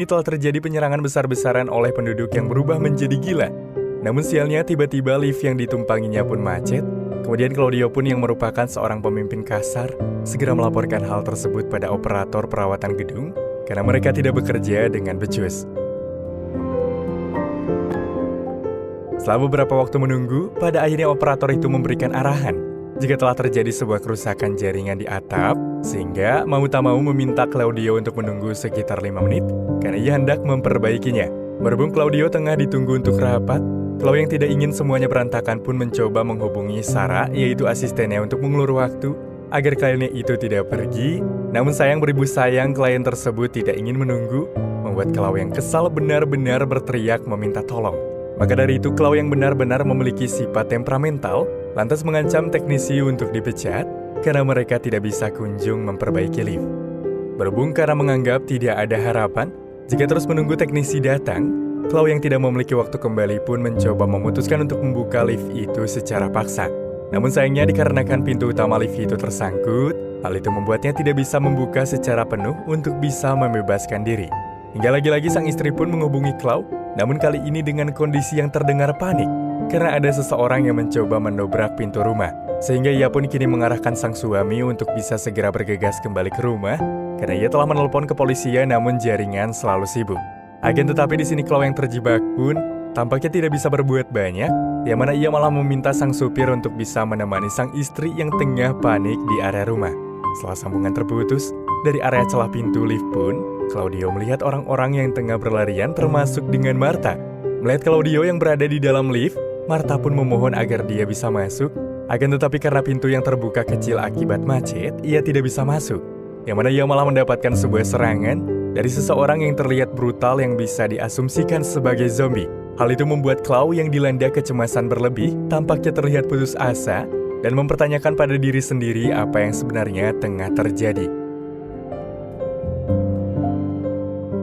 ini telah terjadi penyerangan besar-besaran oleh penduduk yang berubah menjadi gila. Namun sialnya tiba-tiba lift yang ditumpanginya pun macet. Kemudian Claudio pun yang merupakan seorang pemimpin kasar segera melaporkan hal tersebut pada operator perawatan gedung karena mereka tidak bekerja dengan becus. Setelah beberapa waktu menunggu, pada akhirnya operator itu memberikan arahan jika telah terjadi sebuah kerusakan jaringan di atap, sehingga mau tak mau meminta Claudio untuk menunggu sekitar 5 menit karena ia hendak memperbaikinya. Berhubung Claudio tengah ditunggu untuk rapat, Clau yang tidak ingin semuanya berantakan pun mencoba menghubungi Sarah, yaitu asistennya, untuk mengulur waktu agar kliennya itu tidak pergi. Namun sayang beribu sayang, klien tersebut tidak ingin menunggu, membuat Clau yang kesal benar-benar berteriak meminta tolong. Maka dari itu, Clau yang benar-benar memiliki sifat temperamental, lantas mengancam teknisi untuk dipecat karena mereka tidak bisa kunjung memperbaiki lift. Berhubung karena menganggap tidak ada harapan, jika terus menunggu teknisi datang, Clau yang tidak memiliki waktu kembali pun mencoba memutuskan untuk membuka lift itu secara paksa. Namun sayangnya dikarenakan pintu utama lift itu tersangkut, hal itu membuatnya tidak bisa membuka secara penuh untuk bisa membebaskan diri. Hingga lagi-lagi sang istri pun menghubungi Clau, namun kali ini dengan kondisi yang terdengar panik, karena ada seseorang yang mencoba mendobrak pintu rumah. Sehingga ia pun kini mengarahkan sang suami untuk bisa segera bergegas kembali ke rumah, karena ia telah menelpon kepolisian namun jaringan selalu sibuk. Akan tetapi di sini Clau yang terjebak pun tampaknya tidak bisa berbuat banyak, yang mana ia malah meminta sang supir untuk bisa menemani sang istri yang tengah panik di area rumah. Setelah sambungan terputus, dari area celah pintu lift pun, Claudio melihat orang-orang yang tengah berlarian termasuk dengan Martha. Melihat Claudio yang berada di dalam lift, Martha pun memohon agar dia bisa masuk, akan tetapi karena pintu yang terbuka kecil akibat macet, ia tidak bisa masuk. Yang mana ia malah mendapatkan sebuah serangan dari seseorang yang terlihat brutal yang bisa diasumsikan sebagai zombie. Hal itu membuat Clau yang dilanda kecemasan berlebih tampaknya terlihat putus asa dan mempertanyakan pada diri sendiri apa yang sebenarnya tengah terjadi.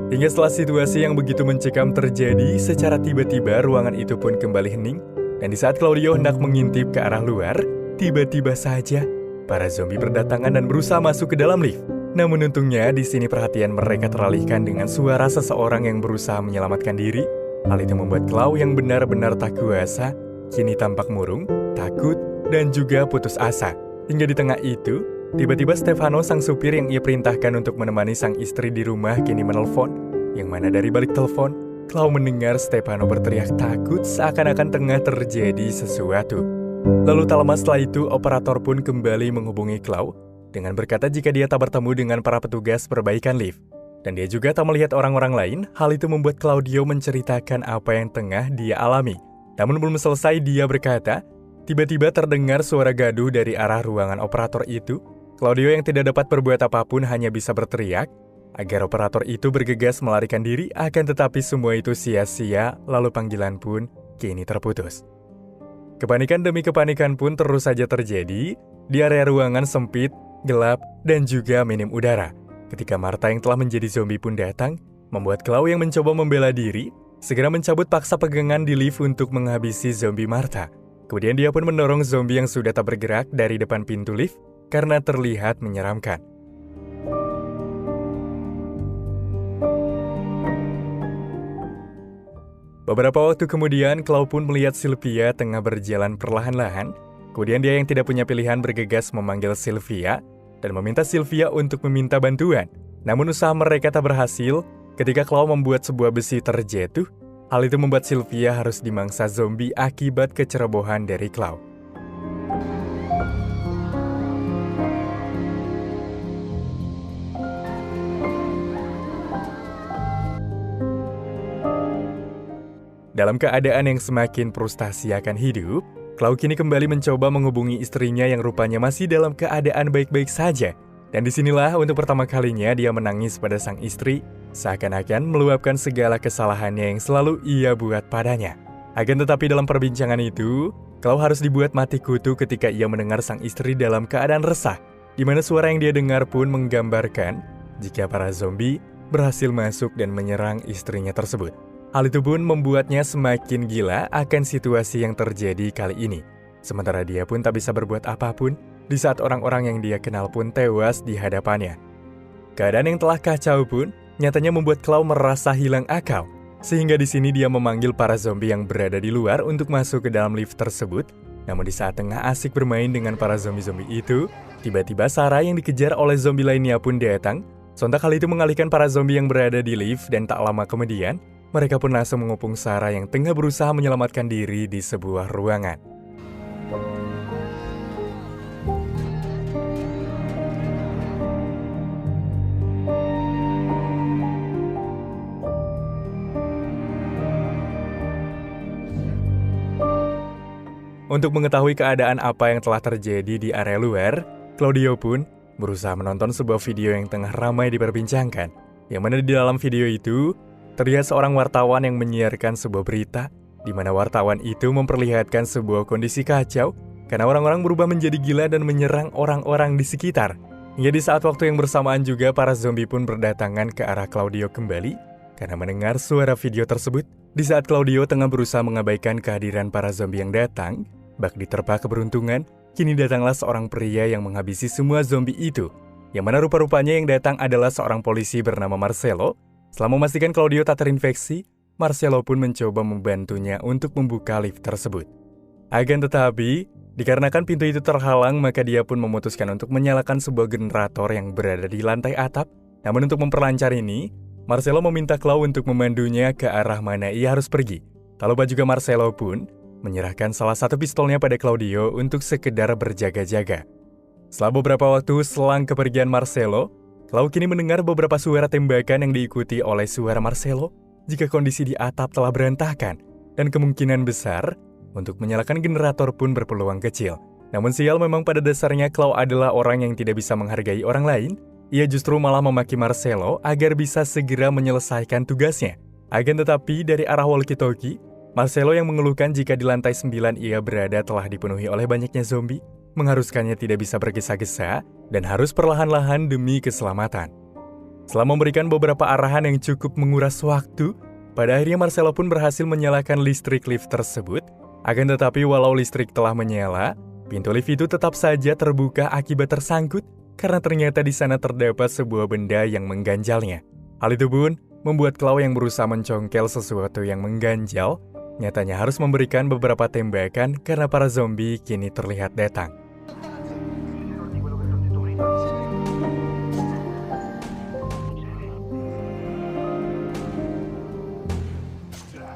Hingga setelah situasi yang begitu mencekam terjadi, secara tiba-tiba ruangan itu pun kembali hening, dan di saat Claudio hendak mengintip ke arah luar, tiba-tiba saja para zombie berdatangan dan berusaha masuk ke dalam lift. Namun untungnya di sini perhatian mereka teralihkan dengan suara seseorang yang berusaha menyelamatkan diri. Hal itu membuat Clau yang benar-benar tak kuasa, kini tampak murung, takut, dan juga putus asa. Hingga di tengah itu, tiba-tiba Stefano sang supir yang ia perintahkan untuk menemani sang istri di rumah kini menelpon. Yang mana dari balik telepon, Clau mendengar Stefano berteriak takut seakan-akan tengah terjadi sesuatu. Lalu tak lama setelah itu, operator pun kembali menghubungi Clau dengan berkata jika dia tak bertemu dengan para petugas perbaikan lift. Dan dia juga tak melihat orang-orang lain. Hal itu membuat Claudio menceritakan apa yang tengah dia alami. Namun belum selesai dia berkata, tiba-tiba terdengar suara gaduh dari arah ruangan operator itu. Claudio yang tidak dapat berbuat apapun hanya bisa berteriak agar operator itu bergegas melarikan diri, akan tetapi semua itu sia-sia, lalu panggilan pun kini terputus. Kepanikan demi kepanikan pun terus saja terjadi di area ruangan sempit, gelap, dan juga minim udara. Ketika Martha yang telah menjadi zombie pun datang, membuat Clau yang mencoba membela diri, segera mencabut paksa pegangan di lift untuk menghabisi zombie Martha. Kemudian dia pun mendorong zombie yang sudah tak bergerak dari depan pintu lift karena terlihat menyeramkan. Beberapa waktu kemudian, Clau pun melihat Sylvia tengah berjalan perlahan-lahan. Kemudian dia yang tidak punya pilihan bergegas memanggil Sylvia dan meminta Sylvia untuk meminta bantuan. Namun usaha mereka tak berhasil ketika Clau membuat sebuah besi terjatuh. Hal itu membuat Sylvia harus dimangsa zombie akibat kecerobohan dari Clau. Dalam keadaan yang semakin frustasi akan hidup, Clau kini kembali mencoba menghubungi istrinya yang rupanya masih dalam keadaan baik-baik saja. Dan disinilah untuk pertama kalinya dia menangis pada sang istri, seakan-akan meluapkan segala kesalahannya yang selalu ia buat padanya. Akan tetapi dalam perbincangan itu, Clau harus dibuat mati kutu ketika ia mendengar sang istri dalam keadaan resah, di mana suara yang dia dengar pun menggambarkan jika para zombie berhasil masuk dan menyerang istrinya tersebut. Hal itu pun membuatnya semakin gila akan situasi yang terjadi kali ini. Sementara dia pun tak bisa berbuat apapun di saat orang-orang yang dia kenal pun tewas di hadapannya. Keadaan yang telah kacau pun nyatanya membuat Claw merasa hilang akal. Sehingga di sini dia memanggil para zombie yang berada di luar untuk masuk ke dalam lift tersebut. Namun di saat tengah asik bermain dengan para zombie-zombie itu, tiba-tiba Sarah yang dikejar oleh zombie lainnya pun datang. Sontak hal itu mengalihkan para zombie yang berada di lift dan tak lama kemudian, mereka pun langsung mengepung Sarah yang tengah berusaha menyelamatkan diri di sebuah ruangan. Untuk mengetahui keadaan apa yang telah terjadi di area luar, Claudio pun berusaha menonton sebuah video yang tengah ramai diperbincangkan. Yang mana di dalam video itu, terlihat seorang wartawan yang menyiarkan sebuah berita, di mana wartawan itu memperlihatkan sebuah kondisi kacau, karena orang-orang berubah menjadi gila dan menyerang orang-orang di sekitar. Hingga di saat waktu yang bersamaan juga, para zombie pun berdatangan ke arah Claudio kembali, karena mendengar suara video tersebut. Di saat Claudio tengah berusaha mengabaikan kehadiran para zombie yang datang, bak diterpa keberuntungan, kini datanglah seorang pria yang menghabisi semua zombie itu. Yang mana rupa-rupanya yang datang adalah seorang polisi bernama Marcelo. Setelah memastikan Claudio tak terinfeksi, Marcelo pun mencoba membantunya untuk membuka lift tersebut. Akan tetapi, dikarenakan pintu itu terhalang, maka dia pun memutuskan untuk menyalakan sebuah generator yang berada di lantai atap. Namun untuk memperlancar ini, Marcelo meminta Claw untuk memandunya ke arah mana ia harus pergi. Tak lupa juga Marcelo pun menyerahkan salah satu pistolnya pada Claudio untuk sekedar berjaga-jaga. Setelah beberapa waktu selang kepergian Marcelo, Claw kini mendengar beberapa suara tembakan yang diikuti oleh suara Marcelo jika kondisi di atap telah berantakan, dan kemungkinan besar untuk menyalakan generator pun berpeluang kecil. Namun sial, memang pada dasarnya Claw adalah orang yang tidak bisa menghargai orang lain. Ia justru malah memaki Marcelo agar bisa segera menyelesaikan tugasnya. Akan tetapi dari arah walkie-talkie, Marcelo yang mengeluhkan jika di lantai 9 ia berada telah dipenuhi oleh banyaknya zombie, mengharuskannya tidak bisa bergesa-gesa dan harus perlahan-lahan demi keselamatan. Setelah memberikan beberapa arahan yang cukup menguras waktu, pada akhirnya Marcelo pun berhasil menyalakan listrik lift tersebut. Akan tetapi walau listrik telah menyala, pintu lift itu tetap saja terbuka akibat tersangkut karena ternyata di sana terdapat sebuah benda yang mengganjalnya. Hal itu pun membuat Claw yang berusaha mencongkel sesuatu yang mengganjal, nyatanya harus memberikan beberapa tembakan karena para zombie kini terlihat datang.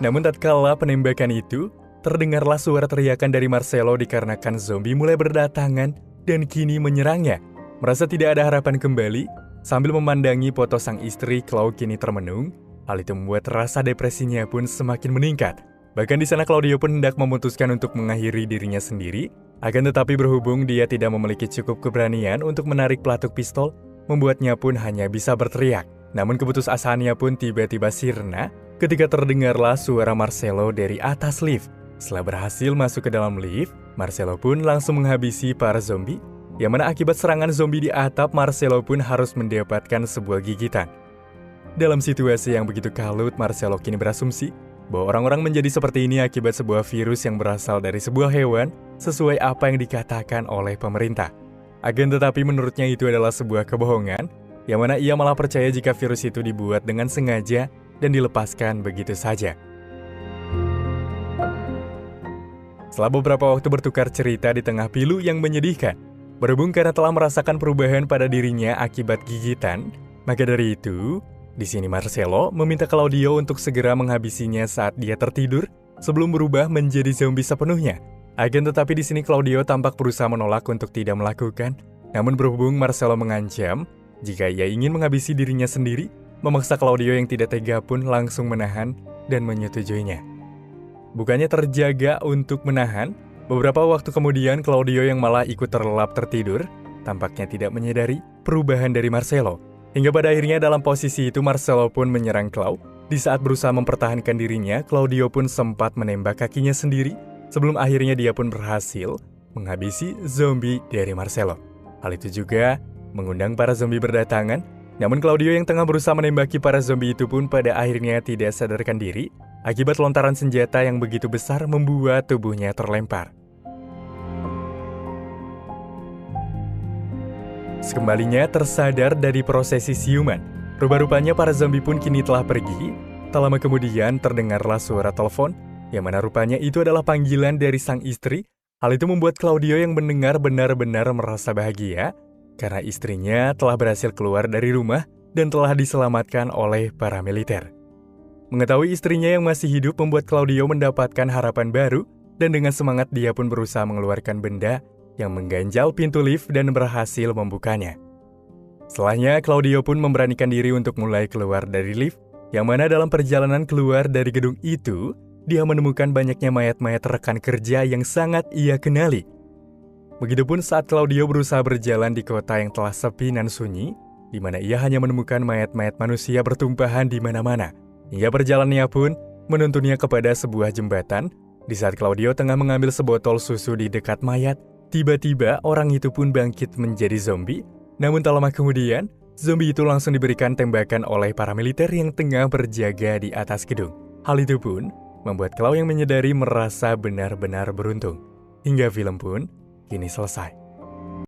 Namun tatkala penembakan itu, terdengarlah suara teriakan dari Marcelo dikarenakan zombie mulai berdatangan dan kini menyerangnya. Merasa tidak ada harapan kembali, sambil memandangi foto sang istri, Claw kini termenung. Hal itu membuat rasa depresinya pun semakin meningkat. Bahkan di sana Claudio pun hendak memutuskan untuk mengakhiri dirinya sendiri. Akan tetapi berhubung dia tidak memiliki cukup keberanian untuk menarik pelatuk pistol, membuatnya pun hanya bisa berteriak. Namun keputusasaannya pun tiba-tiba sirna ketika terdengarlah suara Marcelo dari atas lift. Setelah berhasil masuk ke dalam lift, Marcelo pun langsung menghabisi para zombie. Yang mana akibat serangan zombie di atap, Marcelo pun harus mendapatkan sebuah gigitan. Dalam situasi yang begitu kalut, Marcelo kini berasumsi bahwa orang-orang menjadi seperti ini akibat sebuah virus yang berasal dari sebuah hewan, sesuai apa yang dikatakan oleh pemerintah. Akan tetapi menurutnya itu adalah sebuah kebohongan, yang mana ia malah percaya jika virus itu dibuat dengan sengaja dan dilepaskan begitu saja. Setelah beberapa waktu bertukar cerita di tengah pilu yang menyedihkan, berhubung karena telah merasakan perubahan pada dirinya akibat gigitan, maka dari itu, di sini Marcelo meminta Claudio untuk segera menghabisinya saat dia tertidur sebelum berubah menjadi zombie sepenuhnya. Akan tetapi di sini Claudio tampak berusaha menolak untuk tidak melakukan. Namun berhubung Marcelo mengancam jika ia ingin menghabisi dirinya sendiri, memaksa Claudio yang tidak tega pun langsung menahan dan menyetujuinya. Bukannya terjaga untuk menahan, beberapa waktu kemudian Claudio yang malah ikut terlelap tertidur, tampaknya tidak menyadari perubahan dari Marcelo. Hingga pada akhirnya dalam posisi itu Marcelo pun menyerang Claw. Di saat berusaha mempertahankan dirinya, Claudio pun sempat menembak kakinya sendiri sebelum akhirnya dia pun berhasil menghabisi zombie dari Marcelo. Hal itu juga mengundang para zombie berdatangan. Namun Claudio yang tengah berusaha menembaki para zombie itu pun pada akhirnya tidak sadarkan diri akibat lontaran senjata yang begitu besar membuat tubuhnya terlempar. Sekembalinya tersadar dari prosesi siuman, Rupa-rupanya para zombie pun kini telah pergi. Tak lama kemudian terdengarlah suara telepon, yang mana rupanya itu adalah panggilan dari sang istri. Hal itu membuat Claudio yang mendengar benar-benar merasa bahagia, karena istrinya telah berhasil keluar dari rumah dan telah diselamatkan oleh para militer. Mengetahui istrinya yang masih hidup membuat Claudio mendapatkan harapan baru, dan dengan semangat dia pun berusaha mengeluarkan benda yang mengganjal pintu lift dan berhasil membukanya. Setelahnya, Claudio pun memberanikan diri untuk mulai keluar dari lift, yang mana dalam perjalanan keluar dari gedung itu, dia menemukan banyaknya mayat-mayat rekan kerja yang sangat ia kenali. Begitupun saat Claudio berusaha berjalan di kota yang telah sepi dan sunyi, di mana ia hanya menemukan mayat-mayat manusia bertumpahan di mana-mana. Hingga perjalanannya pun menuntunnya kepada sebuah jembatan. Di saat Claudio tengah mengambil sebotol susu di dekat mayat, tiba-tiba orang itu pun bangkit menjadi zombie. Namun tak lama kemudian, zombie itu langsung diberikan tembakan oleh para militer yang tengah berjaga di atas gedung. Hal itu pun membuat Clau yang menyadari merasa benar-benar beruntung. Hingga film pun kini selesai.